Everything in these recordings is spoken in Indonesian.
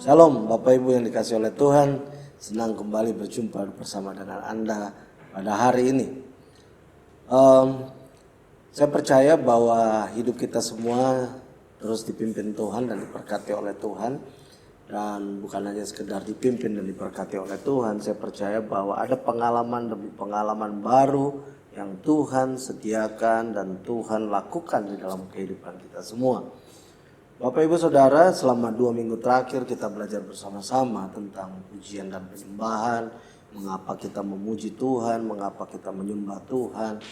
Shalom Bapak Ibu yang dikasih oleh Tuhan, senang kembali berjumpa bersama dengan Anda pada hari ini. Saya percaya bahwa hidup kita semua terus dipimpin Tuhan dan diberkati oleh Tuhan. Dan bukan hanya sekedar dipimpin dan diberkati oleh Tuhan, saya percaya bahwa ada pengalaman demi pengalaman baru yang Tuhan sediakan dan Tuhan lakukan di dalam kehidupan kita semua. Bapak Ibu Saudara, selama 2 minggu terakhir kita belajar bersama-sama tentang pujian dan penyembahan, mengapa kita memuji Tuhan, mengapa kita menyembah Tuhan.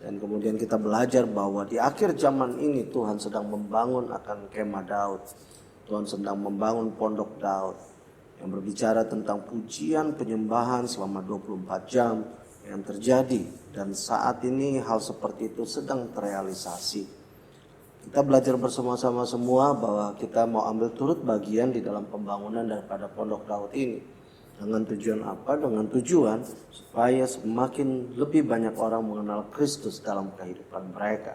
Dan kemudian kita belajar bahwa di akhir zaman ini Tuhan sedang membangun akan kemah Daud. Tuhan sedang membangun pondok Daud yang berbicara tentang pujian penyembahan selama 24 jam yang terjadi. Dan saat ini hal seperti itu sedang terrealisasi. Kita belajar bersama-sama semua bahwa kita mau ambil turut bagian di dalam pembangunan daripada pondok Daud ini. Dengan tujuan apa? Dengan tujuan supaya semakin lebih banyak orang mengenal Kristus dalam kehidupan mereka.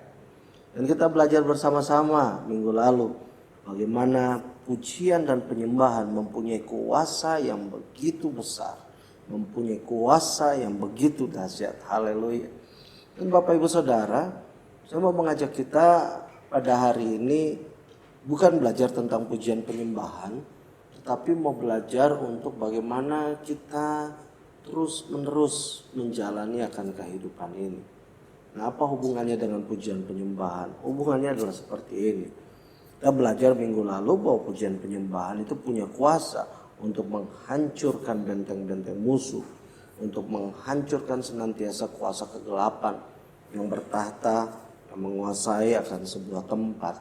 Dan kita belajar bersama-sama minggu lalu bagaimana pujian dan penyembahan mempunyai kuasa yang begitu besar, mempunyai kuasa yang begitu dahsyat. Haleluya. Dan Bapak Ibu Saudara, saya mau mengajak kita pada hari ini bukan belajar tentang pujian penyembahan, tetapi mau belajar untuk bagaimana kita terus menerus menjalani akan kehidupan ini. Nah, apa hubungannya dengan pujian penyembahan? Hubungannya adalah seperti ini. Kita belajar minggu lalu bahwa pujian penyembahan itu punya kuasa untuk menghancurkan benteng-benteng musuh, untuk menghancurkan senantiasa kuasa kegelapan yang bertahta, yang menguasai akan sebuah tempat.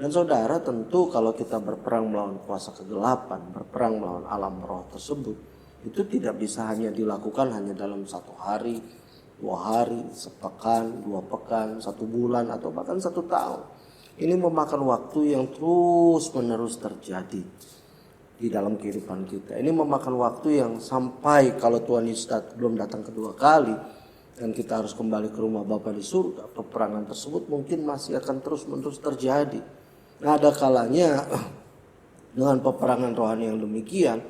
Dan saudara, tentu kalau kita berperang melawan kuasa kegelapan, berperang melawan alam roh tersebut, itu tidak bisa hanya dilakukan hanya dalam 1 hari, 2 hari, sepekan, 2 pekan, 1 bulan, atau bahkan 1 tahun. Ini memakan waktu yang terus menerus terjadi di dalam kehidupan kita. Ini memakan waktu yang sampai kalau Tuhan Yesus belum datang kedua kali, dan kita harus kembali ke rumah Bapa di surga, peperangan tersebut mungkin masih akan terus-menerus terjadi. Nah, ada kalanya dengan peperangan rohani yang demikian,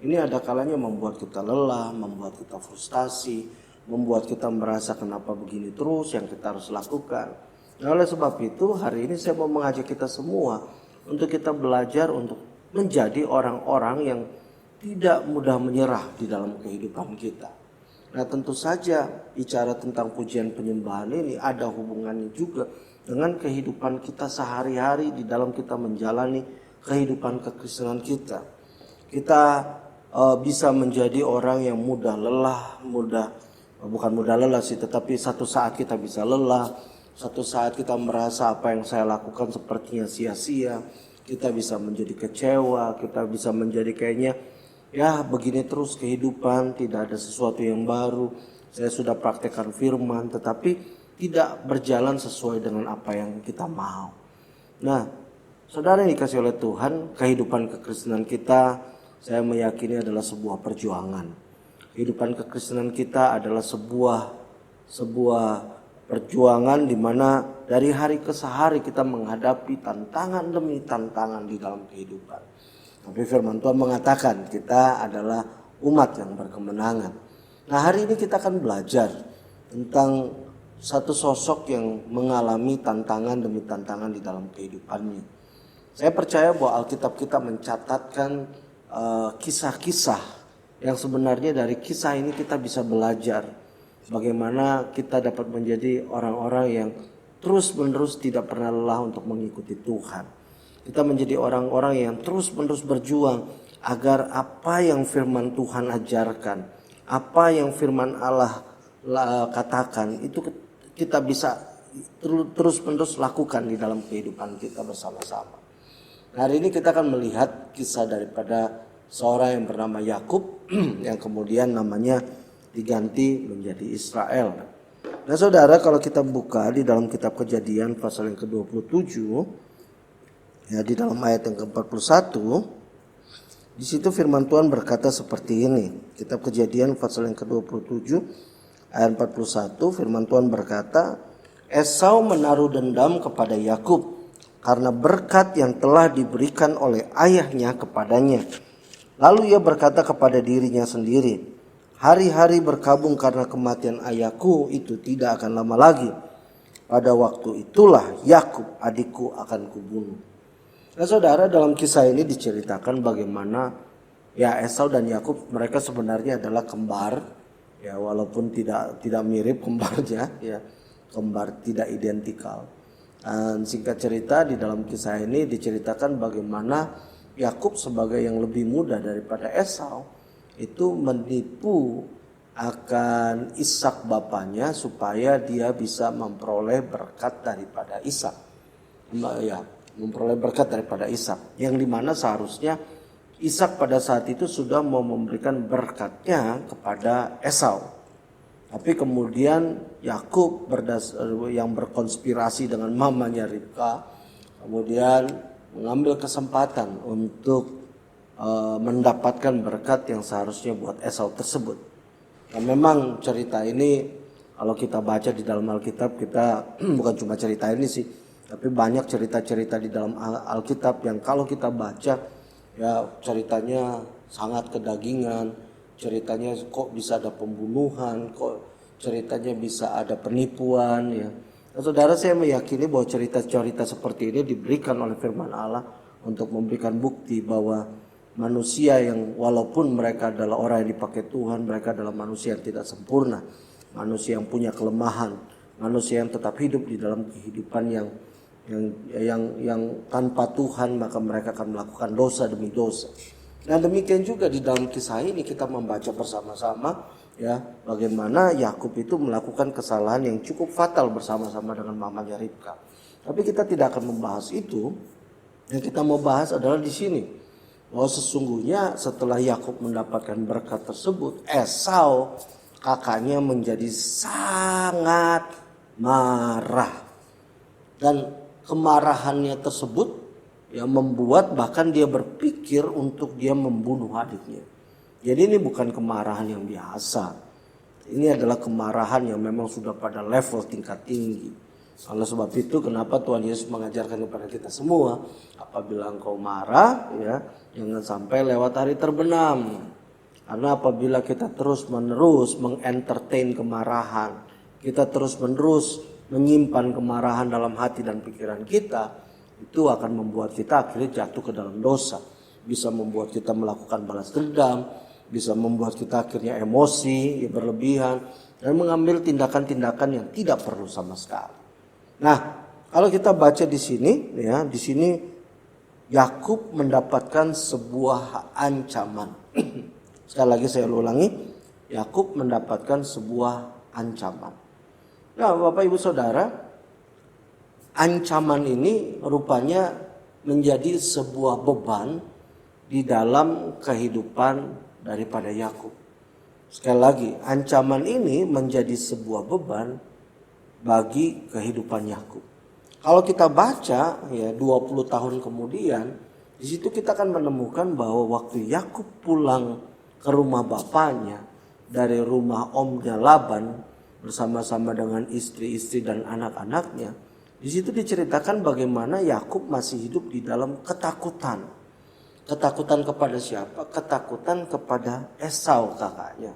ini ada kalanya membuat kita lelah, membuat kita frustasi, membuat kita merasa kenapa begini terus yang kita harus lakukan. Nah, oleh sebab itu hari ini saya mau mengajak kita semua untuk kita belajar untuk menjadi orang-orang yang tidak mudah menyerah di dalam kehidupan kita. Nah, tentu saja bicara tentang pujian penyembahan ini ada hubungannya juga dengan kehidupan kita sehari-hari di dalam kita menjalani kehidupan kekristenan kita. Kita bisa menjadi orang yang mudah lelah, bukan mudah lelah sih, tetapi satu saat kita bisa lelah, satu saat kita merasa apa yang saya lakukan sepertinya sia-sia, kita bisa menjadi kecewa, kita bisa menjadi kayaknya ya begini terus kehidupan, tidak ada sesuatu yang baru. Saya sudah praktekkan firman tetapi tidak berjalan sesuai dengan apa yang kita mau. Nah, saudara yang dikasih oleh Tuhan, kehidupan kekristenan kita saya meyakini adalah sebuah perjuangan. Kehidupan kekristenan kita adalah sebuah perjuangan di mana dari hari ke hari kita menghadapi tantangan demi tantangan di dalam kehidupan. Tapi firman Tuhan mengatakan kita adalah umat yang berkemenangan. Nah, hari ini kita akan belajar tentang satu sosok yang mengalami tantangan demi tantangan di dalam kehidupannya. Saya percaya bahwa Alkitab kita mencatatkan kisah-kisah yang sebenarnya dari kisah ini kita bisa belajar bagaimana kita dapat menjadi orang-orang yang terus-menerus tidak pernah lelah untuk mengikuti Tuhan. Kita menjadi orang-orang yang terus-menerus berjuang agar apa yang firman Tuhan ajarkan, apa yang firman Allah katakan, itu kita bisa terus-menerus lakukan di dalam kehidupan kita bersama-sama. Hari ini kita akan melihat kisah daripada seorang yang bernama Yakub yang kemudian namanya diganti menjadi Israel. Nah, saudara, kalau kita buka di dalam kitab Kejadian pasal yang ke-27, ya, di dalam ayat yang ke-41, di situ firman Tuhan berkata seperti ini. Kitab Kejadian pasal yang ke-27 ayat 41, firman Tuhan berkata, Esau menaruh dendam kepada Yakub karena berkat yang telah diberikan oleh ayahnya kepadanya. Lalu ia berkata kepada dirinya sendiri, hari-hari berkabung karena kematian ayahku itu tidak akan lama lagi. Pada waktu itulah Yakub adikku akan kubunuh. Nah saudara, dalam kisah ini diceritakan bagaimana ya Esau dan Yakub mereka sebenarnya adalah kembar, ya walaupun tidak mirip kembarnya, ya kembar tidak identikal. Dan singkat cerita di dalam kisah ini diceritakan bagaimana Yakub sebagai yang lebih muda daripada Esau itu menipu akan Ishak bapaknya supaya dia bisa memperoleh berkat daripada Ishak. Ya, memperoleh berkat daripada Ishak. Yang dimana seharusnya Ishak pada saat itu sudah mau memberikan berkatnya kepada Esau. Tapi kemudian Yakub yang berkonspirasi dengan mamanya Ribka kemudian mengambil kesempatan untuk mendapatkan berkat yang seharusnya buat Esau tersebut. Nah, memang cerita ini kalau kita baca di dalam Alkitab kita bukan cuma cerita ini sih, tapi banyak cerita-cerita di dalam Alkitab yang kalau kita baca ya ceritanya sangat kedagingan, ceritanya kok bisa ada pembunuhan, kok ceritanya bisa ada penipuan ya. Nah, saudara, saya meyakini bahwa cerita-cerita seperti ini diberikan oleh firman Allah untuk memberikan bukti bahwa manusia yang walaupun mereka adalah orang yang dipakai Tuhan, mereka adalah manusia yang tidak sempurna, manusia yang punya kelemahan, manusia yang tetap hidup di dalam kehidupan yang tanpa Tuhan, maka mereka akan melakukan dosa demi dosa. Dan demikian juga di dalam kisah ini kita membaca bersama-sama ya bagaimana Yakub itu melakukan kesalahan yang cukup fatal bersama-sama dengan mamanya Ribka. Tapi kita tidak akan membahas itu. Yang kita mau bahas adalah di sini. Bahwa sesungguhnya setelah Yakub mendapatkan berkat tersebut, Esau kakaknya menjadi sangat marah. Dan kemarahannya tersebut ya membuat bahkan dia berpikir untuk dia membunuh adiknya. Jadi ini bukan kemarahan yang biasa. Ini adalah kemarahan yang memang sudah pada level tingkat tinggi. Oleh sebab itu kenapa Tuhan Yesus mengajarkan kepada kita semua, apabila engkau marah ya jangan sampai lewat hari terbenam. Karena apabila kita terus menerus mengentertain kemarahan, kita terus menerus menyimpan kemarahan dalam hati dan pikiran kita, itu akan membuat kita akhirnya jatuh ke dalam dosa. Bisa membuat kita melakukan balas dendam, bisa membuat kita akhirnya emosi berlebihan dan mengambil tindakan-tindakan yang tidak perlu sama sekali. Nah, kalau kita baca di sini ya, di sini Yakub mendapatkan sebuah ancaman. Sekali lagi saya ulangi, Yakub mendapatkan sebuah ancaman. Nah, Bapak Ibu Saudara, ancaman ini rupanya menjadi sebuah beban di dalam kehidupan daripada Yakub. Sekali lagi, ancaman ini menjadi sebuah beban bagi kehidupan Yakub. Kalau kita baca ya 20 tahun kemudian, di situ kita akan menemukan bahwa waktu Yakub pulang ke rumah bapaknya dari rumah omnya Laban bersama-sama dengan istri-istri dan anak-anaknya, di situ diceritakan bagaimana Yakub masih hidup di dalam ketakutan. Ketakutan kepada siapa? Ketakutan kepada Esau kakaknya.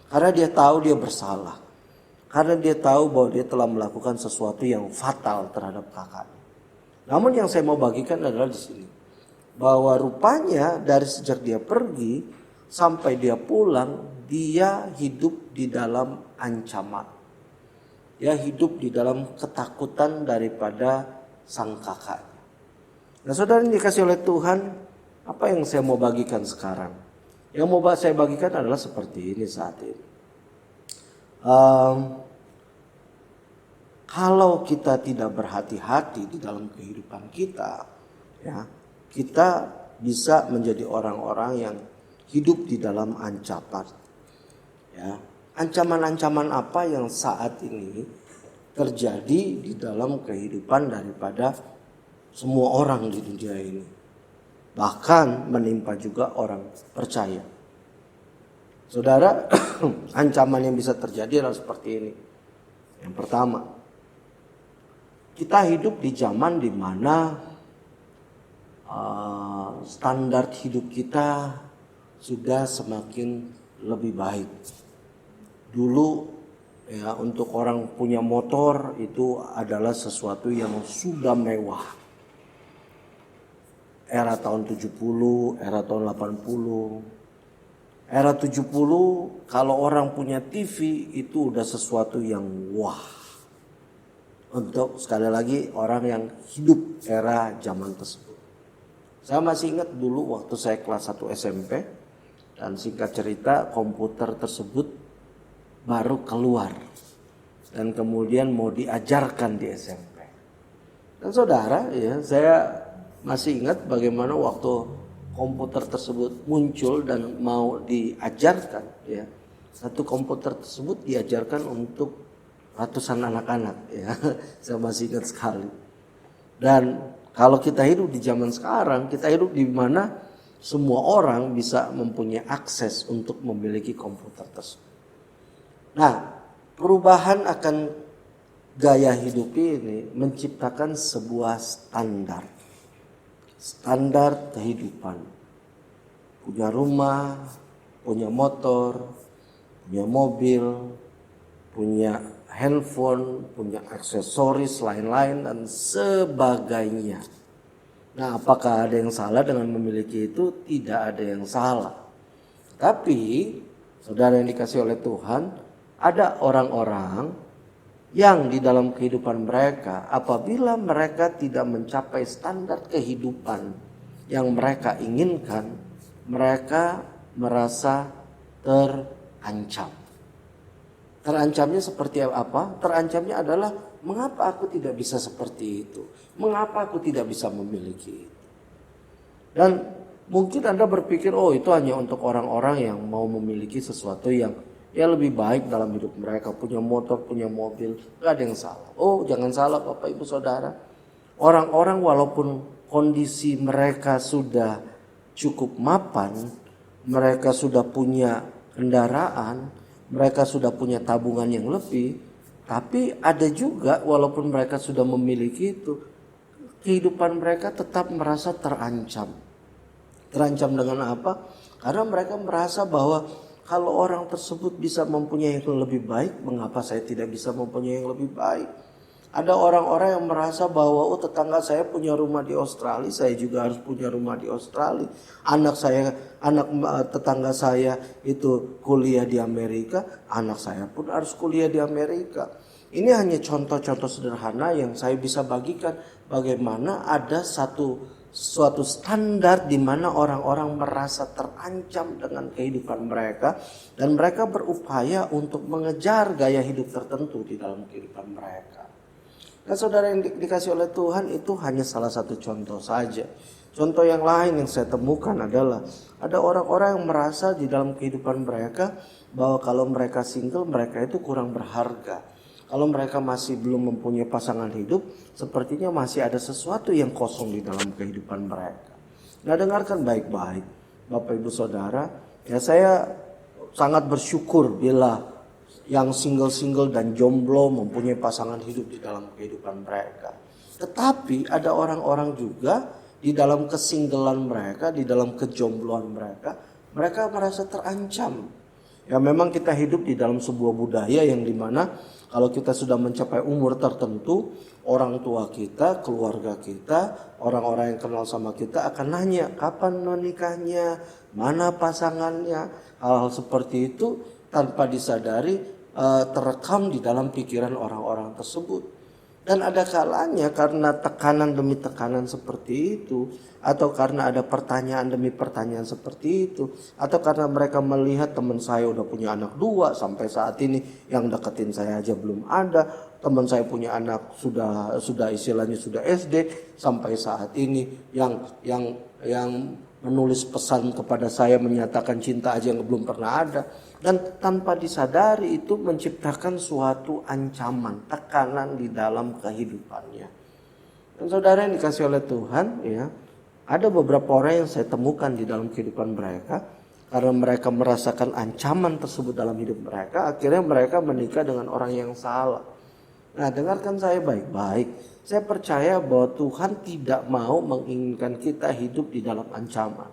Karena dia tahu dia bersalah. Karena dia tahu bahwa dia telah melakukan sesuatu yang fatal terhadap kakaknya. Namun yang saya mau bagikan adalah di sini. Bahwa rupanya dari sejak dia pergi sampai dia pulang, dia hidup di dalam ancaman. Dia hidup di dalam ketakutan daripada sang kakaknya. Nah saudara, yang dikasih oleh Tuhan, apa yang saya mau bagikan sekarang? Yang mau saya bagikan adalah seperti ini saat ini. Kalau kita tidak berhati-hati di dalam kehidupan kita, ya, kita bisa menjadi orang-orang yang hidup di dalam ancaman. Ya, ancaman-ancaman apa yang saat ini terjadi di dalam kehidupan daripada semua orang di dunia ini, bahkan menimpa juga orang percaya. Saudara, ancaman yang bisa terjadi adalah seperti ini. Yang pertama, kita hidup di zaman di mana standar hidup kita sudah semakin lebih baik. Dulu ya, untuk orang punya motor itu adalah sesuatu yang sudah mewah. Era tahun 70, era tahun 80. Era 70 kalau orang punya TV itu udah sesuatu yang wah. Untuk sekali lagi orang yang hidup era zaman tersebut. Saya masih ingat dulu waktu saya kelas 1 SMP. Dan singkat cerita komputer tersebut baru keluar. Dan kemudian mau diajarkan di SMP. Dan saudara ya, saya masih ingat bagaimana waktu komputer tersebut muncul dan mau diajarkan ya. Satu komputer tersebut diajarkan untuk ratusan anak-anak ya. Saya masih ingat sekali. Dan kalau kita hidup di zaman sekarang, kita hidup di mana semua orang bisa mempunyai akses untuk memiliki komputer tersebut. Nah, perubahan akan gaya hidup ini menciptakan sebuah standar kehidupan. Punya rumah, punya motor, punya mobil, punya handphone, punya aksesoris lain-lain dan sebagainya. Nah, apakah ada yang salah dengan memiliki itu? Tidak ada yang salah. Tapi, saudara yang dikasih oleh Tuhan, ada orang-orang yang di dalam kehidupan mereka, apabila mereka tidak mencapai standar kehidupan yang mereka inginkan, mereka merasa terancam. Terancamnya seperti apa? Terancamnya adalah, mengapa aku tidak bisa seperti itu? Mengapa aku tidak bisa memiliki itu? Dan mungkin Anda berpikir, oh itu hanya untuk orang-orang yang mau memiliki sesuatu yang ya lebih baik dalam hidup mereka, punya motor, punya mobil, gak ada yang salah. Oh jangan salah Bapak Ibu Saudara, orang-orang walaupun kondisi mereka sudah cukup mapan, mereka sudah punya kendaraan, mereka sudah punya tabungan yang lebih, tapi ada juga walaupun mereka sudah memiliki itu, kehidupan mereka tetap merasa terancam. Terancam dengan apa? Karena mereka merasa bahwa kalau orang tersebut bisa mempunyai yang lebih baik, mengapa saya tidak bisa mempunyai yang lebih baik? Ada orang-orang yang merasa bahwa tetangga saya punya rumah di Australia, saya juga harus punya rumah di Australia. Anak tetangga saya itu kuliah di Amerika, anak saya pun harus kuliah di Amerika. Ini hanya contoh-contoh sederhana yang saya bisa bagikan bagaimana ada suatu standar di mana orang-orang merasa terancam dengan kehidupan mereka dan mereka berupaya untuk mengejar gaya hidup tertentu di dalam kehidupan mereka. Dan saudara yang dikasih oleh Tuhan, itu hanya salah satu contoh saja. Contoh yang lain yang saya temukan adalah ada orang-orang yang merasa di dalam kehidupan mereka bahwa kalau mereka single, mereka itu kurang berharga. Kalau mereka masih belum mempunyai pasangan hidup, sepertinya masih ada sesuatu yang kosong di dalam kehidupan mereka. Nah, dengarkan baik-baik, Bapak Ibu Saudara. Ya, saya sangat bersyukur bila yang single-single dan jomblo mempunyai pasangan hidup di dalam kehidupan mereka. Tetapi ada orang-orang juga di dalam kesinggelan mereka, di dalam kejombloan mereka, mereka merasa terancam. Ya, memang kita hidup di dalam sebuah budaya yang dimana kalau kita sudah mencapai umur tertentu, orang tua kita, keluarga kita, orang-orang yang kenal sama kita akan nanya, kapan menikahnya, mana pasangannya. Hal-hal seperti itu tanpa disadari terekam di dalam pikiran orang-orang tersebut. Dan ada kalanya karena tekanan demi tekanan seperti itu, atau karena ada pertanyaan demi pertanyaan seperti itu, atau karena mereka melihat teman saya udah punya anak 2 sampai saat ini, yang deketin saya aja belum ada, teman saya punya anak sudah istilahnya sudah SD sampai saat ini, yang menulis pesan kepada saya menyatakan cinta aja yang belum pernah ada. Dan tanpa disadari itu menciptakan suatu ancaman, tekanan di dalam kehidupannya. Dan saudara yang dikasih oleh Tuhan, ya, ada beberapa orang yang saya temukan di dalam kehidupan mereka, karena mereka merasakan ancaman tersebut dalam hidup mereka, akhirnya mereka menikah dengan orang yang salah. Nah, dengarkan saya baik-baik. Saya percaya bahwa Tuhan tidak mau menginginkan kita hidup di dalam ancaman.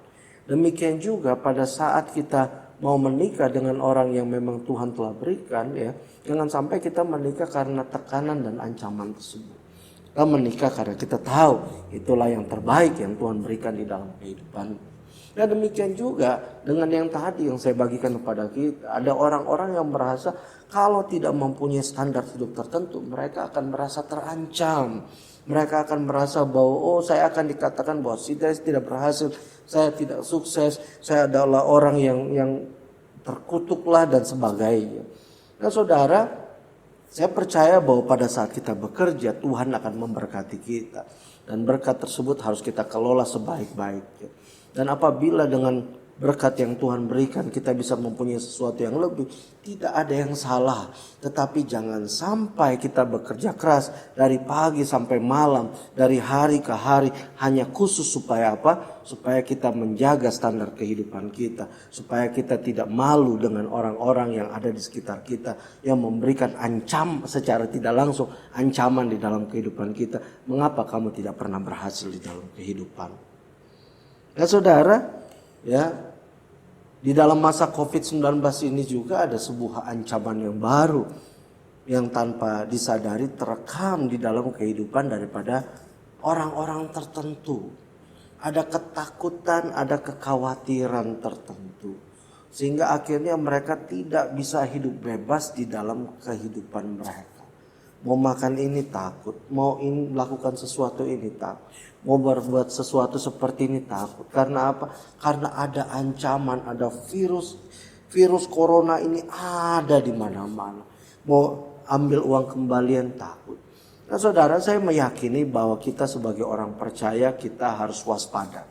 Demikian juga pada saat kita mau menikah dengan orang yang memang Tuhan telah berikan, ya, jangan sampai kita menikah karena tekanan dan ancaman tersebut. Kita menikah karena kita tahu itulah yang terbaik yang Tuhan berikan di dalam kehidupan. Dan demikian juga dengan yang tadi yang saya bagikan kepada kita. Ada orang-orang yang merasa kalau tidak mempunyai standar hidup tertentu, mereka akan merasa terancam. Mereka akan merasa bahwa saya akan dikatakan bahwa saya tidak berhasil, saya tidak sukses, saya adalah orang yang terkutuklah dan sebagainya. Nah, saudara, saya percaya bahwa pada saat kita bekerja, Tuhan akan memberkati kita. Dan berkat tersebut harus kita kelola sebaik-baiknya. Dan apabila dengan berkat yang Tuhan berikan kita bisa mempunyai sesuatu yang lebih, tidak ada yang salah. Tetapi jangan sampai kita bekerja keras dari pagi sampai malam, dari hari ke hari, hanya khusus supaya apa? Supaya kita menjaga standar kehidupan kita, supaya kita tidak malu dengan orang-orang yang ada di sekitar kita, yang memberikan secara tidak langsung ancaman di dalam kehidupan kita. Mengapa kamu tidak pernah berhasil di dalam kehidupan? Ya saudara, ya, di dalam masa COVID-19 ini juga ada sebuah ancaman yang baru yang tanpa disadari terekam di dalam kehidupan daripada orang-orang tertentu. Ada ketakutan, ada kekhawatiran tertentu. Sehingga akhirnya mereka tidak bisa hidup bebas di dalam kehidupan mereka. Mau makan ini takut, mau melakukan sesuatu ini takut, mau berbuat sesuatu seperti ini takut. Karena apa? Karena ada ancaman, ada virus corona ini ada di mana-mana. Mau ambil uang kembalian takut. Nah saudara, saya meyakini bahwa kita sebagai orang percaya kita harus waspada.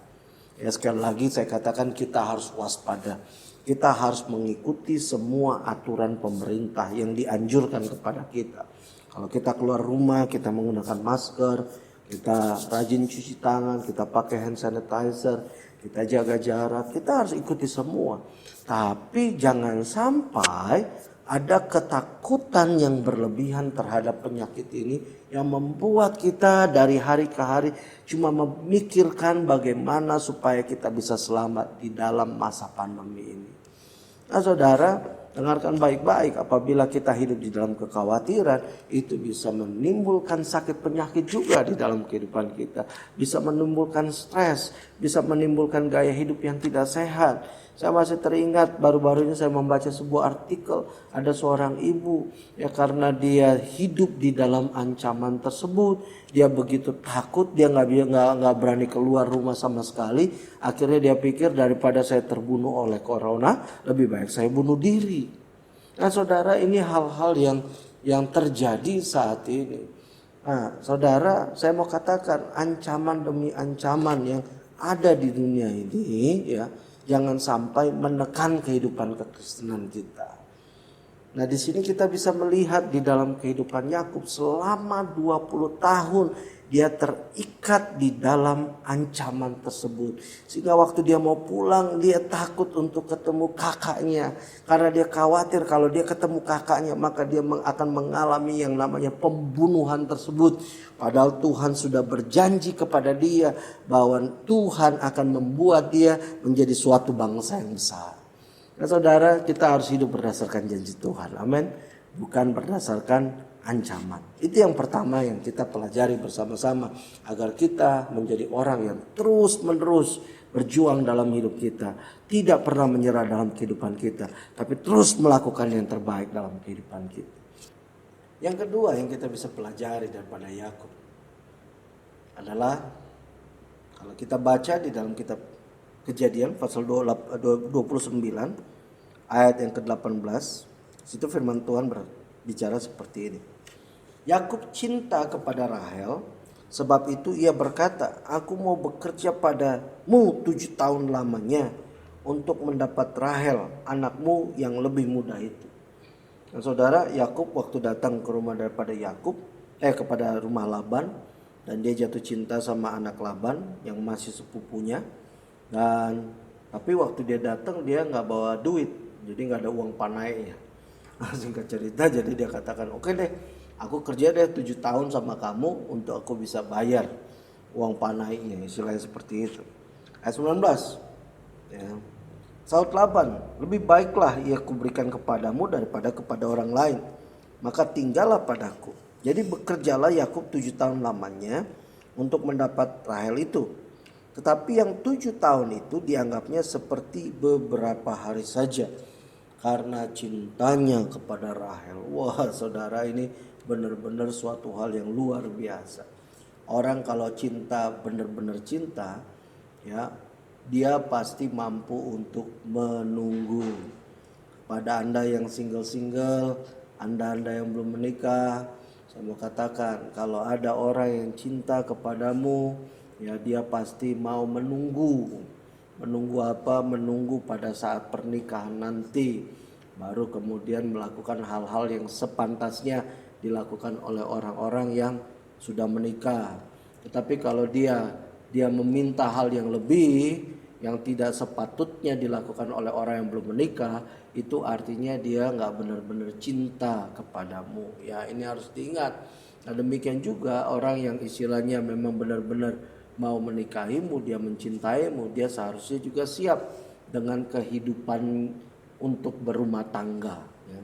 Ya, sekali lagi saya katakan kita harus waspada. Kita harus mengikuti semua aturan pemerintah yang dianjurkan kepada kita. Kalau kita keluar rumah, kita menggunakan masker, kita rajin cuci tangan, kita pakai hand sanitizer, kita jaga jarak, kita harus ikuti semua. Tapi jangan sampai ada ketakutan yang berlebihan terhadap penyakit ini yang membuat kita dari hari ke hari cuma memikirkan bagaimana supaya kita bisa selamat di dalam masa pandemi ini. Nah saudara, dengarkan baik-baik, apabila kita hidup di dalam kekhawatiran, itu bisa menimbulkan sakit penyakit juga di dalam kehidupan kita. Bisa menimbulkan stres, bisa menimbulkan gaya hidup yang tidak sehat. Saya masih teringat baru-baru ini saya membaca sebuah artikel, ada seorang ibu ya, karena dia hidup di dalam ancaman tersebut, dia begitu takut, dia nggak berani keluar rumah sama sekali. Akhirnya dia pikir daripada saya terbunuh oleh corona, lebih baik saya bunuh diri. Nah saudara, ini hal-hal yang terjadi saat ini. Nah saudara, saya mau katakan ancaman demi ancaman yang ada di dunia ini ya, jangan sampai menekan kehidupan kekristenan kita. Nah di sini kita bisa melihat di dalam kehidupan Yakub selama 20 tahun dia terikat di dalam ancaman tersebut. Sehingga waktu dia mau pulang dia takut untuk ketemu kakaknya. Karena dia khawatir kalau dia ketemu kakaknya maka dia akan mengalami yang namanya pembunuhan tersebut. Padahal Tuhan sudah berjanji kepada dia bahwa Tuhan akan membuat dia menjadi suatu bangsa yang besar. Nah saudara, kita harus hidup berdasarkan janji Tuhan. Amin. Bukan berdasarkan ancaman. Itu yang pertama yang kita pelajari bersama-sama. Agar kita menjadi orang yang terus-menerus berjuang dalam hidup kita. Tidak pernah menyerah dalam kehidupan kita. Tapi terus melakukan yang terbaik dalam kehidupan kita. Yang kedua yang kita bisa pelajari daripada Yakub adalah, kalau kita baca di dalam kitab Kejadian pasal 29 ayat yang ke-18, situ firman Tuhan berbicara seperti ini. Yakub cinta kepada Rahel, sebab itu ia berkata, aku mau bekerja padamu 7 tahun lamanya untuk mendapat Rahel, anakmu yang lebih muda itu. Nah saudara, Yakub waktu datang ke rumah kepada rumah Laban, dan dia jatuh cinta sama anak Laban yang masih sepupunya. Tapi waktu dia datang dia nggak bawa duit, jadi nggak ada uang panainya. Singkat cerita, jadi dia katakan, oke deh, Aku kerja deh 7 tahun sama kamu untuk aku bisa bayar uang panainya, istilahnya seperti itu. Ayat 19. Ya. Saud Laban, lebih baiklah ia kuberikan kepadamu daripada kepada orang lain. Maka tinggallah padaku. Jadi bekerjalah Yakub 7 tahun lamanya untuk mendapat Rahel itu. Tetapi yang 7 tahun itu dianggapnya seperti beberapa hari saja. Karena cintanya kepada Rahel. Wah saudara, ini benar-benar suatu hal yang luar biasa. Orang kalau cinta, benar-benar cinta, ya, dia pasti mampu untuk menunggu. Pada Anda yang single-single, Anda yang belum menikah, saya mau katakan kalau ada orang yang cinta kepadamu, ya dia pasti mau menunggu. Menunggu apa? Menunggu pada saat pernikahan nanti, baru kemudian melakukan hal-hal yang sepantasnya dilakukan oleh orang-orang yang sudah menikah. Tetapi kalau dia meminta hal yang lebih, yang tidak sepatutnya dilakukan oleh orang yang belum menikah, itu artinya dia nggak benar-benar cinta kepadamu. Ya, ini harus diingat. Nah, demikian juga orang yang istilahnya memang benar-benar mau menikahimu, dia mencintaimu, dia seharusnya juga siap dengan kehidupan untuk berumah tangga. Ya.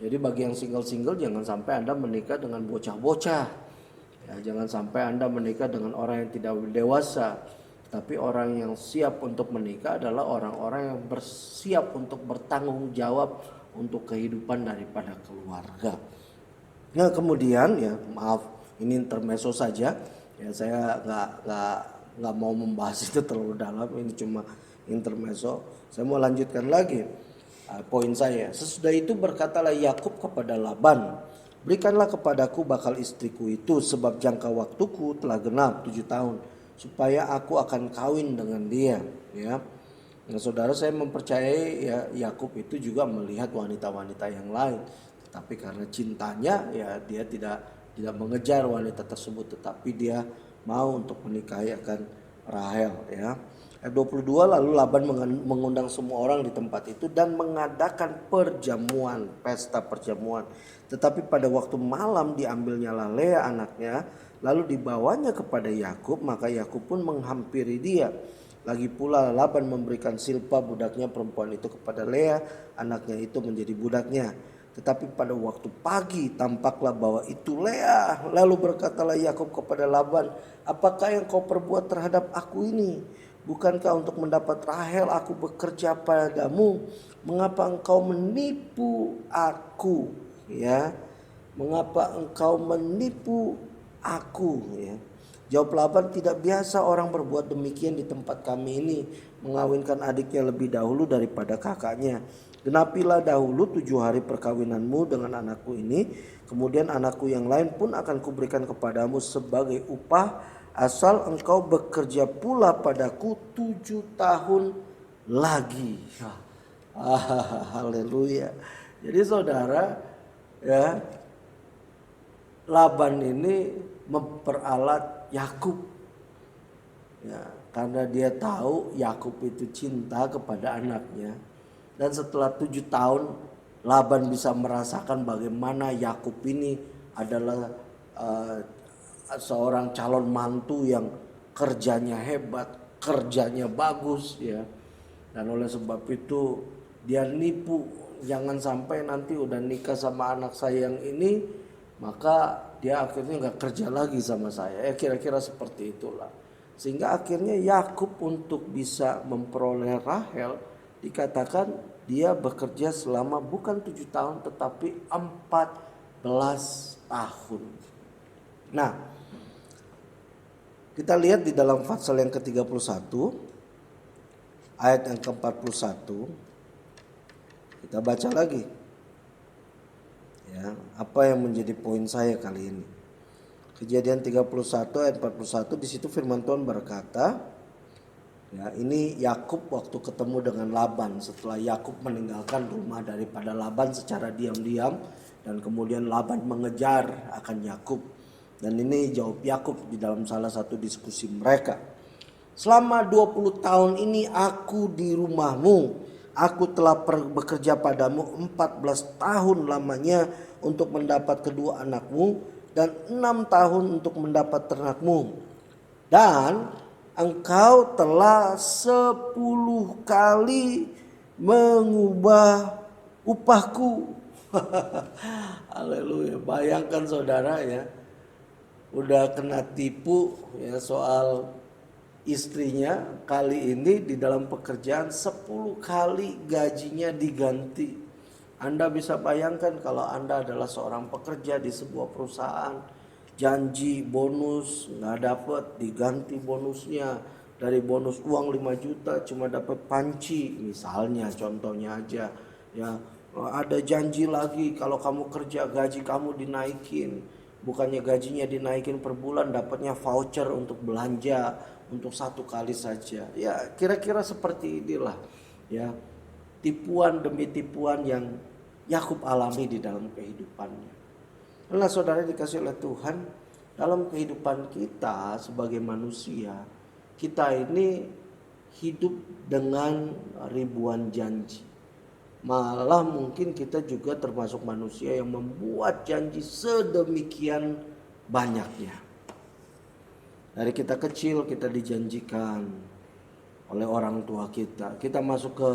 Jadi bagi yang single-single, jangan sampai Anda menikah dengan bocah-bocah. Ya, jangan sampai Anda menikah dengan orang yang tidak dewasa. Tapi orang yang siap untuk menikah adalah orang-orang yang bersiap untuk bertanggung jawab untuk kehidupan daripada keluarga. Nah kemudian ya maaf, ini intermezzo saja. Ya saya nggak mau membahas itu terlalu dalam. Ini cuma intermezzo. Saya mau lanjutkan lagi poin saya. Sesudah itu berkatalah Yakub kepada Laban, berikanlah kepadaku bakal istriku itu, sebab jangka waktuku telah genap 7 tahun. Supaya aku akan kawin dengan dia, ya. Nah, saudara, saya mempercayai ya Yakub itu juga melihat wanita-wanita yang lain, tetapi karena cintanya ya dia tidak mengejar wanita tersebut, tetapi dia mau untuk menikahi akan Rahel, ya. Ayat 22, lalu Laban mengundang semua orang di tempat itu dan mengadakan perjamuan, pesta perjamuan. Tetapi pada waktu malam diambilnyalah Lea anaknya, lalu dibawanya kepada Yakub, maka Yakub pun menghampiri dia. Lagi pula Laban memberikan Silpa budaknya perempuan itu kepada Lea, anaknya itu menjadi budaknya. Tetapi pada waktu pagi tampaklah bahwa itu Lea. Lalu berkatalah Yakub kepada Laban, apakah yang kau perbuat terhadap aku ini? Bukankah untuk mendapat Rahel aku bekerja padamu? Mengapa engkau menipu aku? Ya, mengapa engkau menipu aku? Ya. Jawab Laban, tidak biasa orang berbuat demikian di tempat kami ini, mengawinkan adiknya lebih dahulu daripada kakaknya. Genapilah dahulu 7 hari perkawinanmu dengan anakku ini, kemudian anakku yang lain pun akan kuberikan kepadamu sebagai upah, asal engkau bekerja pula padaku 7 tahun lagi. Haleluya. Jadi saudara, ya, Laban ini memperalat Yakub, ya, karena dia tahu Yakub itu cinta kepada anaknya. Dan setelah 7 tahun Laban bisa merasakan bagaimana Yakub ini adalah seorang calon mantu yang kerjanya hebat, kerjanya bagus, ya. Dan oleh sebab itu dia nipu, jangan sampai nanti udah nikah sama anak saya yang ini, maka dia akhirnya nggak kerja lagi sama saya. Kira-kira seperti itulah. Sehingga akhirnya Yakub untuk bisa memperoleh Rahel, dikatakan dia bekerja selama bukan 7 tahun tetapi 14 tahun. Nah, kita lihat di dalam Fatsal yang ke-31 ayat yang ke-41. Kita baca lagi. Ya, apa yang menjadi poin saya kali ini? Kejadian 31 ayat 41, di situ firman Tuhan berkata, ya, ini Yakub waktu ketemu dengan Laban setelah Yakub meninggalkan rumah daripada Laban secara diam-diam, dan kemudian Laban mengejar akan Yakub. Dan ini jawab Yakub di dalam salah satu diskusi mereka. Selama 20 tahun ini aku di rumahmu, Aku telah bekerja padamu 14 tahun lamanya untuk mendapat kedua anakmu dan 6 tahun untuk mendapat ternakmu. Dan engkau telah 10 kali mengubah upahku. Haleluya. Bayangkan saudara ya, udah kena tipu ya soal istrinya, kali ini di dalam pekerjaan 10 kali gajinya diganti. Anda bisa bayangkan kalau Anda adalah seorang pekerja di sebuah perusahaan, janji bonus nggak dapat, diganti bonusnya dari bonus uang 5 juta cuma dapat panci misalnya, contohnya aja ya. Ada janji lagi kalau kamu kerja gaji kamu dinaikin, bukannya gajinya dinaikin per bulan, dapatnya voucher untuk belanja untuk 1 kali saja. Ya kira-kira seperti inilah ya, tipuan demi tipuan yang Yakub alami di dalam kehidupannya. Karena saudara dikasih oleh Tuhan, dalam kehidupan kita sebagai manusia, kita ini hidup dengan ribuan janji. Malah mungkin kita juga termasuk manusia yang membuat janji sedemikian banyaknya. Dari kita kecil kita dijanjikan oleh orang tua kita. Kita masuk ke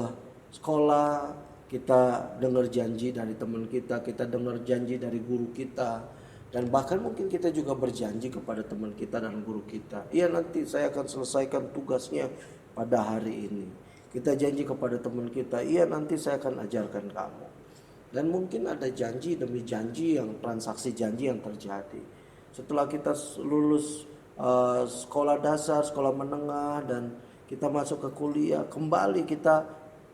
sekolah, kita dengar janji dari teman kita dengar janji dari guru kita. Dan bahkan mungkin kita juga berjanji kepada teman kita dan guru kita. Iya, nanti saya akan selesaikan tugasnya pada hari ini. Kita janji kepada teman kita, iya nanti saya akan ajarkan kamu. Dan mungkin ada janji demi janji, yang transaksi janji yang terjadi. Setelah kita lulus sekolah dasar, sekolah menengah, dan kita masuk ke kuliah, kembali kita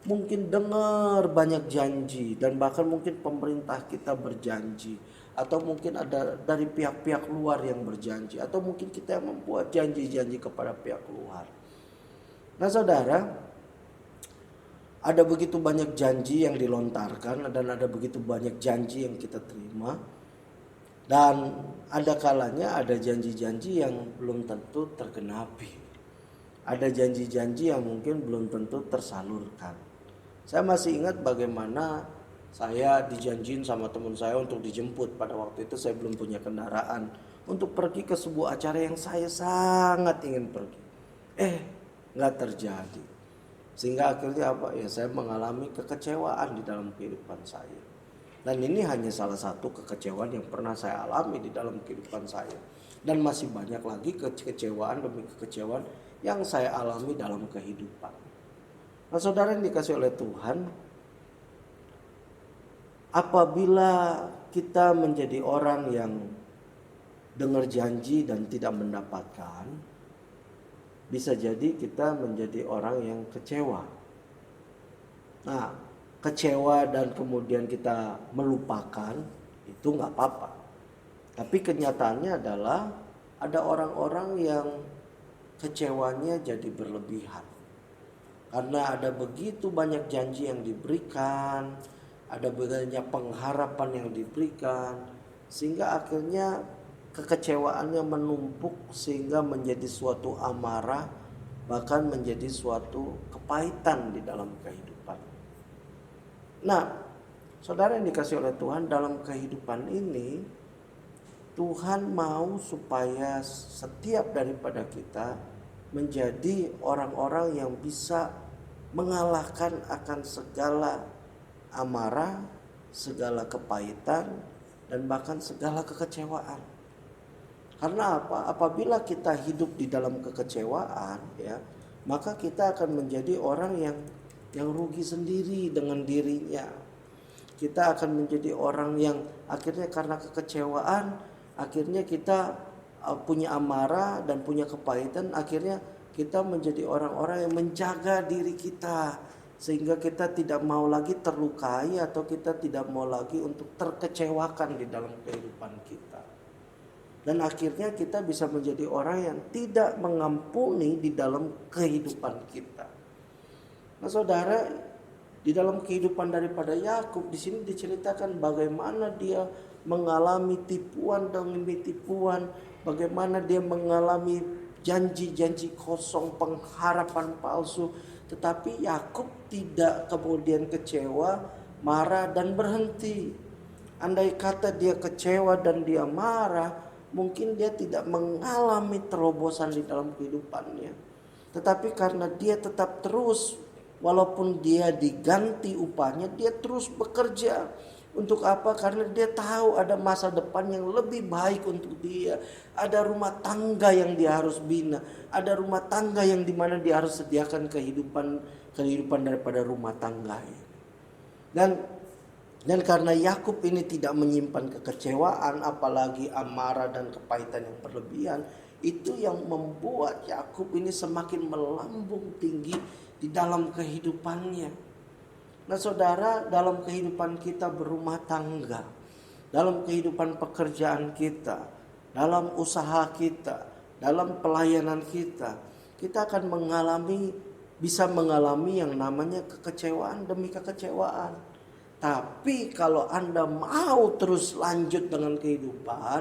mungkin dengar banyak janji. Dan bahkan mungkin pemerintah kita berjanji, atau mungkin ada dari pihak-pihak luar yang berjanji, atau mungkin kita yang membuat janji-janji kepada pihak luar. Nah saudara, ada begitu banyak janji yang dilontarkan dan ada begitu banyak janji yang kita terima. Dan ada kalanya ada janji-janji yang belum tentu tergenapi. Ada janji-janji yang mungkin belum tentu tersalurkan. Saya masih ingat bagaimana saya dijanjiin sama teman saya untuk dijemput. Pada waktu itu saya belum punya kendaraan untuk pergi ke sebuah acara yang saya sangat ingin pergi. Nggak terjadi. Sehingga akhirnya apa? Ya saya mengalami kekecewaan di dalam kehidupan saya. Dan ini hanya salah satu kekecewaan yang pernah saya alami di dalam kehidupan saya. Dan masih banyak lagi kekecewaan demi kekecewaan yang saya alami dalam kehidupan. Nah saudara yang dikasih oleh Tuhan, apabila kita menjadi orang yang dengar janji dan tidak mendapatkan, bisa jadi kita menjadi orang yang kecewa. Nah, kecewa dan kemudian kita melupakan itu nggak apa-apa. Tapi kenyataannya adalah ada orang-orang yang kecewanya jadi berlebihan. Karena ada begitu banyak janji yang diberikan, ada banyak pengharapan yang diberikan, sehingga akhirnya kekecewaannya menumpuk sehingga menjadi suatu amarah, bahkan menjadi suatu kepahitan di dalam kehidupan. Nah, saudara yang dikasih oleh Tuhan, dalam kehidupan ini Tuhan mau supaya setiap daripada kita menjadi orang-orang yang bisa mengalahkan akan segala amarah, segala kepahitan, dan bahkan segala kekecewaan. Karena apa? Apabila kita hidup di dalam kekecewaan, ya, maka kita akan menjadi orang yang rugi sendiri dengan dirinya. Kita akan menjadi orang yang akhirnya karena kekecewaan, akhirnya kita punya amarah dan punya kepahitan, akhirnya kita menjadi orang-orang yang menjaga diri kita, sehingga kita tidak mau lagi terlukai atau kita tidak mau lagi untuk terkecewakan di dalam kehidupan kita. Dan akhirnya kita bisa menjadi orang yang tidak mengampuni di dalam kehidupan kita. Nah saudara, di dalam kehidupan daripada Yakub di sini diceritakan bagaimana dia mengalami tipuan demi tipuan, bagaimana dia mengalami janji-janji kosong, pengharapan palsu. Tetapi Yakub tidak kemudian kecewa, marah dan berhenti. Andai kata dia kecewa dan dia marah, mungkin dia tidak mengalami terobosan di dalam kehidupannya. Tetapi karena dia tetap terus, walaupun dia diganti upahnya, dia terus bekerja. Untuk apa? Karena dia tahu ada masa depan yang lebih baik untuk dia. Ada rumah tangga yang dia harus bina. Ada rumah tangga yang dimana dia harus sediakan kehidupan daripada rumah tangga ini. Dan karena Yakub ini tidak menyimpan kekecewaan, apalagi amarah dan kepahitan yang berlebihan, itu yang membuat Yakub ini semakin melambung tinggi di dalam kehidupannya. Nah saudara, dalam kehidupan kita berumah tangga, dalam kehidupan pekerjaan kita, dalam usaha kita, dalam pelayanan kita, kita akan bisa mengalami yang namanya kekecewaan demi kekecewaan. Tapi kalau Anda mau terus lanjut dengan kehidupan,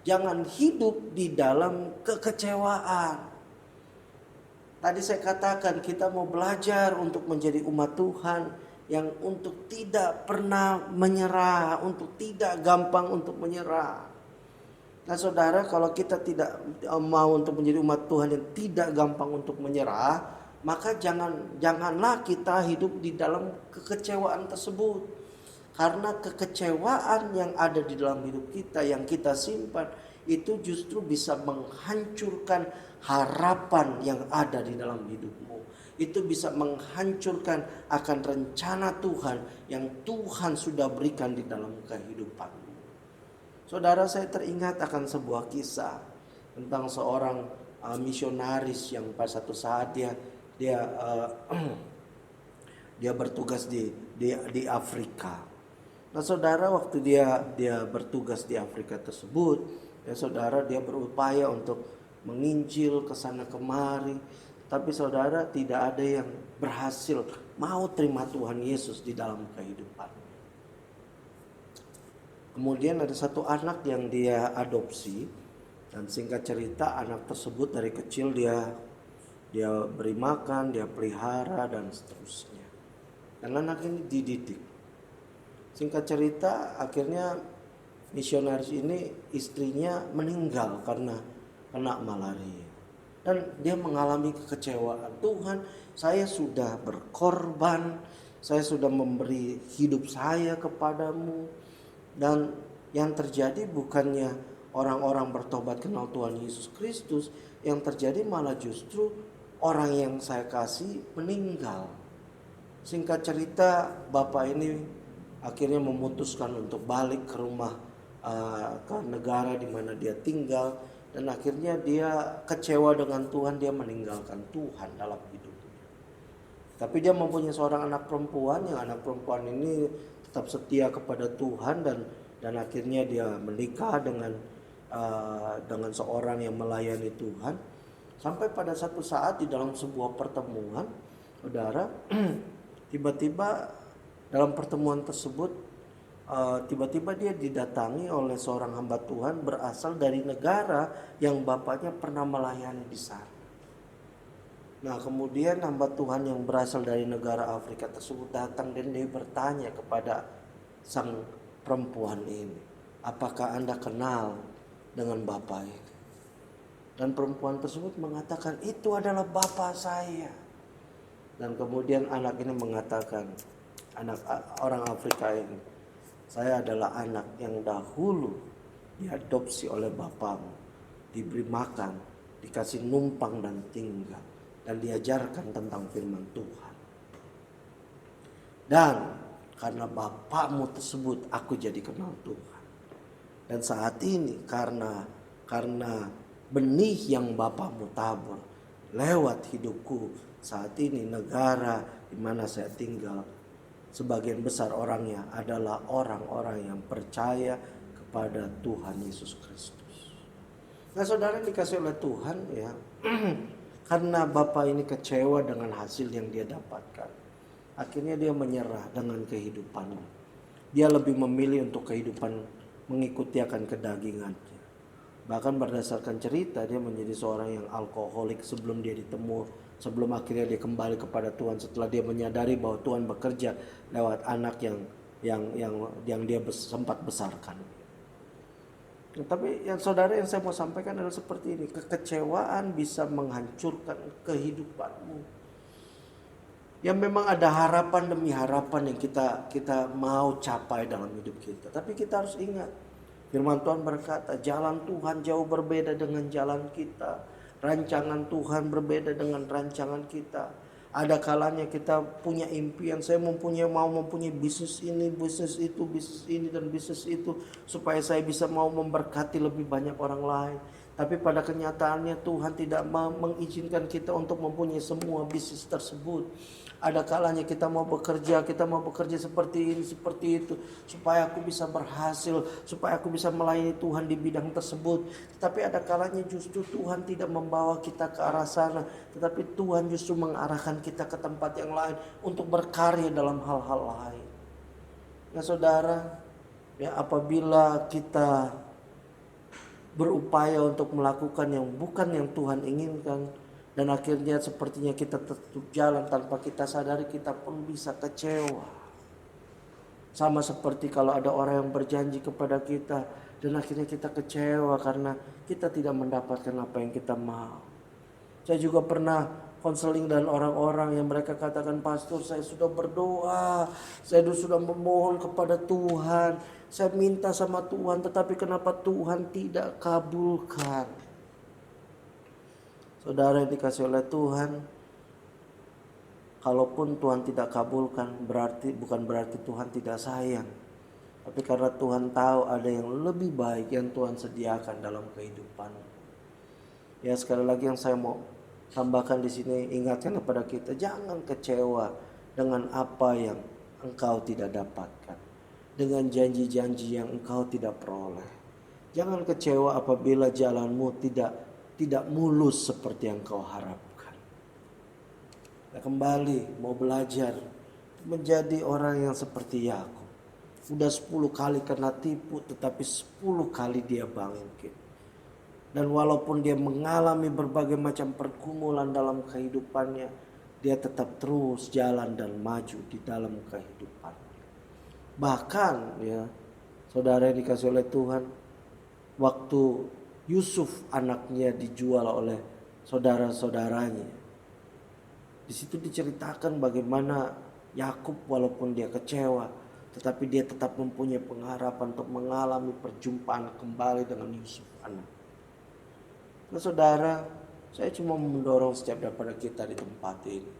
jangan hidup di dalam kekecewaan. Tadi saya katakan kita mau belajar untuk menjadi umat Tuhan yang untuk tidak pernah menyerah, untuk tidak gampang untuk menyerah. Nah saudara, kalau kita tidak mau untuk menjadi umat Tuhan yang tidak gampang untuk menyerah, maka janganlah kita hidup di dalam kekecewaan tersebut. Karena kekecewaan yang ada di dalam hidup kita, yang kita simpan, itu justru bisa menghancurkan harapan yang ada di dalam hidupmu. Itu bisa menghancurkan akan rencana Tuhan yang Tuhan sudah berikan di dalam kehidupanmu. Saudara, saya teringat akan sebuah kisah tentang seorang misionaris yang pada satu saat dia bertugas di Afrika. Nah, saudara, waktu dia bertugas di Afrika tersebut, ya saudara, dia berupaya untuk menginjil ke sana kemari. Tapi saudara, tidak ada yang berhasil mau terima Tuhan Yesus di dalam kehidupan. Kemudian ada satu anak yang dia adopsi, dan singkat cerita anak tersebut dari kecil dia beri makan, dia pelihara dan seterusnya. Dan anak ini dididik. Singkat cerita akhirnya misionaris ini istrinya meninggal karena kena malaria. Dan dia mengalami kekecewaan. Tuhan, saya sudah berkorban, saya sudah memberi hidup saya kepadamu. Dan yang terjadi bukannya orang-orang bertobat kenal Tuhan Yesus Kristus, yang terjadi malah justru orang yang saya kasih meninggal. Singkat cerita, bapak ini akhirnya memutuskan untuk balik ke rumah, ke negara di mana dia tinggal. Dan akhirnya dia kecewa dengan Tuhan, dia meninggalkan Tuhan dalam hidupnya. Tapi dia mempunyai seorang anak perempuan, yang anak perempuan ini tetap setia kepada Tuhan dan akhirnya dia menikah dengan seorang yang melayani Tuhan. Sampai pada satu saat di dalam sebuah pertemuan, saudara, tiba-tiba dalam pertemuan tersebut tiba-tiba dia didatangi oleh seorang hamba Tuhan berasal dari negara yang bapaknya pernah melayani di sana. Nah, kemudian hamba Tuhan yang berasal dari negara Afrika tersebut datang dan dia bertanya kepada sang perempuan ini, apakah Anda kenal dengan bapak ini? Dan perempuan tersebut mengatakan, itu adalah bapak saya. Dan kemudian anak ini mengatakan, orang Afrika ini, saya adalah anak yang dahulu diadopsi oleh bapamu, diberi makan, dikasih numpang dan tinggal, dan diajarkan tentang firman Tuhan. Dan karena bapakmu tersebut aku jadi kenal Tuhan. Dan saat ini karena benih yang bapakmu tabur lewat hidupku, saat ini negara di mana saya tinggal, sebagian besar orangnya adalah orang-orang yang percaya kepada Tuhan Yesus Kristus. Nah, saudara dikasih oleh Tuhan ya, karena bapak ini kecewa dengan hasil yang dia dapatkan, akhirnya dia menyerah dengan kehidupannya. Dia lebih memilih untuk kehidupan mengikuti akan kedagingannya. Bahkan berdasarkan cerita dia menjadi seorang yang alkoholik sebelum dia sebelum akhirnya dia kembali kepada Tuhan setelah dia menyadari bahwa Tuhan bekerja lewat anak yang dia sempat besarkan. Tapi yang saudara yang saya mau sampaikan adalah seperti ini. Kekecewaan bisa menghancurkan kehidupanmu. Ya memang ada harapan demi harapan yang kita mau capai dalam hidup kita. Tapi kita harus ingat, firman Tuhan berkata, jalan Tuhan jauh berbeda dengan jalan kita. Rancangan Tuhan berbeda dengan rancangan kita. Ada kalanya kita punya impian, saya mau mempunyai bisnis ini, bisnis itu, bisnis ini dan bisnis itu, supaya saya bisa mau memberkati lebih banyak orang lain. Tapi pada kenyataannya Tuhan tidak mengizinkan kita untuk mempunyai semua bisnis tersebut. Ada kalanya kita mau bekerja seperti ini, seperti itu, supaya aku bisa berhasil, supaya aku bisa melayani Tuhan di bidang tersebut. Tetapi ada kalanya justru Tuhan tidak membawa kita ke arah sana, tetapi Tuhan justru mengarahkan kita ke tempat yang lain untuk berkarya dalam hal-hal lain. Nah saudara, ya apabila kita berupaya untuk melakukan yang bukan yang Tuhan inginkan, dan akhirnya sepertinya kita tertutup jalan, tanpa kita sadari kita pun bisa kecewa. Sama seperti kalau ada orang yang berjanji kepada kita dan akhirnya kita kecewa karena kita tidak mendapatkan apa yang kita mau. Saya juga pernah konseling dengan orang-orang yang mereka katakan, pastor saya sudah berdoa, saya sudah memohon kepada Tuhan, saya minta sama Tuhan, tetapi kenapa Tuhan tidak kabulkan? Saudara yang dikasih oleh Tuhan, kalaupun Tuhan tidak kabulkan bukan berarti Tuhan tidak sayang. Tapi karena Tuhan tahu ada yang lebih baik yang Tuhan sediakan dalam kehidupan. Ya sekali lagi yang saya mau tambahkan di sini, ingatkan kepada kita, jangan kecewa dengan apa yang engkau tidak dapatkan, dengan janji-janji yang engkau tidak peroleh. Jangan kecewa apabila jalanmu tidak mulus seperti yang kau harapkan. Kita kembali mau belajar menjadi orang yang seperti Yakub. Sudah 10 kali kena tipu, tetapi 10 kali dia bangkit. Dan walaupun dia mengalami berbagai macam pergumulan dalam kehidupannya, dia tetap terus jalan dan maju di dalam kehidupan. Bahkan ya, saudara yang dikasih oleh Tuhan, waktu Yusuf anaknya dijual oleh saudara-saudaranya, di situ diceritakan bagaimana Yakub walaupun dia kecewa, tetapi dia tetap mempunyai pengharapan untuk mengalami perjumpaan kembali dengan Yusuf anak. Nah saudara, saya cuma mendorong setiap daripada kita di tempat ini.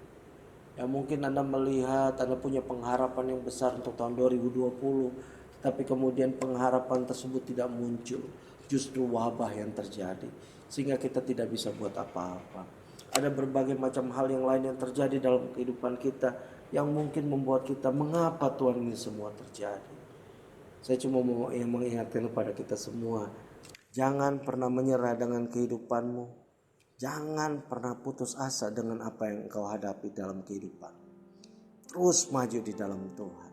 Ya mungkin Anda melihat Anda punya pengharapan yang besar untuk tahun 2020, tapi kemudian pengharapan tersebut tidak muncul. Justru wabah yang terjadi sehingga kita tidak bisa buat apa-apa. Ada berbagai macam hal yang lain yang terjadi dalam kehidupan kita yang mungkin membuat kita, mengapa Tuhan ini semua terjadi. Saya cuma mau mengingatkan kepada kita semua, jangan pernah menyerah dengan kehidupanmu. Jangan pernah putus asa dengan apa yang engkau hadapi dalam kehidupan. Terus maju di dalam Tuhan.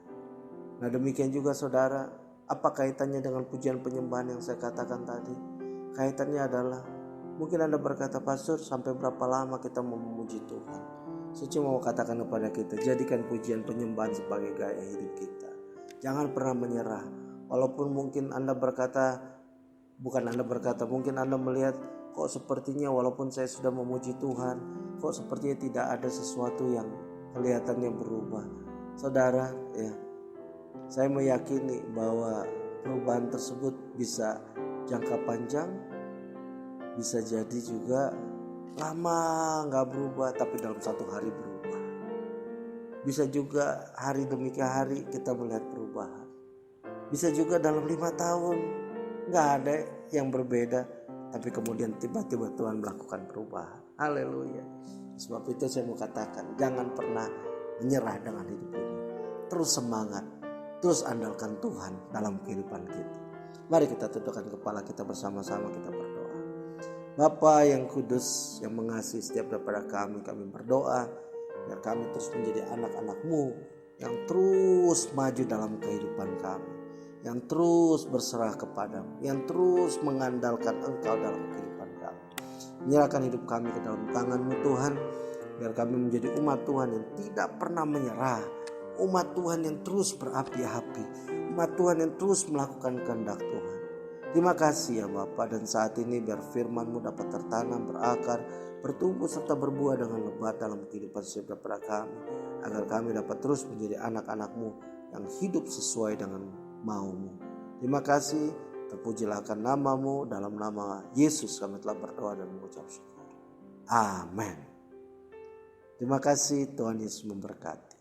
Nah demikian juga saudara, apa kaitannya dengan pujian penyembahan yang saya katakan tadi? Kaitannya adalah, mungkin Anda berkata, pastor sampai berapa lama kita mau memuji Tuhan? Saya cuma mau katakan kepada kita, jadikan pujian penyembahan sebagai gaya hidup kita. Jangan pernah menyerah. Walaupun mungkin Anda mungkin Anda melihat, kok sepertinya walaupun saya sudah memuji Tuhan, kok sepertinya tidak ada sesuatu yang kelihatannya berubah. Saudara ya, saya meyakini bahwa perubahan tersebut bisa jangka panjang, bisa jadi juga lama gak berubah tapi dalam satu hari berubah. Bisa juga hari demi hari kita melihat perubahan. Bisa juga dalam 5 tahun gak ada yang berbeda, tapi kemudian tiba-tiba Tuhan melakukan perubahan. Haleluya. Sebab itu saya mau katakan, jangan pernah menyerah dengan hidup ini. Terus semangat, terus andalkan Tuhan dalam kehidupan kita. Mari kita tundukkan kepala kita bersama-sama, kita berdoa. Bapa yang kudus, yang mengasihi setiap daripada kami berdoa biar kami terus menjadi anak-anak-Mu yang terus maju dalam kehidupan kami. yang terus berserah kepadamu, yang terus mengandalkan Engkau dalam kehidupan kami. Menyerahkan hidup kami ke dalam tangan-Mu Tuhan, biar kami menjadi umat Tuhan yang tidak pernah menyerah, umat Tuhan yang terus berapi-api, umat Tuhan yang terus melakukan kehendak Tuhan. Terima kasih ya Bapa, dan saat ini biar firman-Mu dapat tertanam, berakar, bertumbuh serta berbuah dengan lebat dalam kehidupan setiap daripada kami, agar kami dapat terus menjadi anak-anak-Mu yang hidup sesuai dengan mau-Mu. Terima kasih, terpujilah akan nama-Mu, dalam nama Yesus kami telah berdoa dan mengucap syukur. Amin. Terima kasih, Tuhan Yesus memberkati.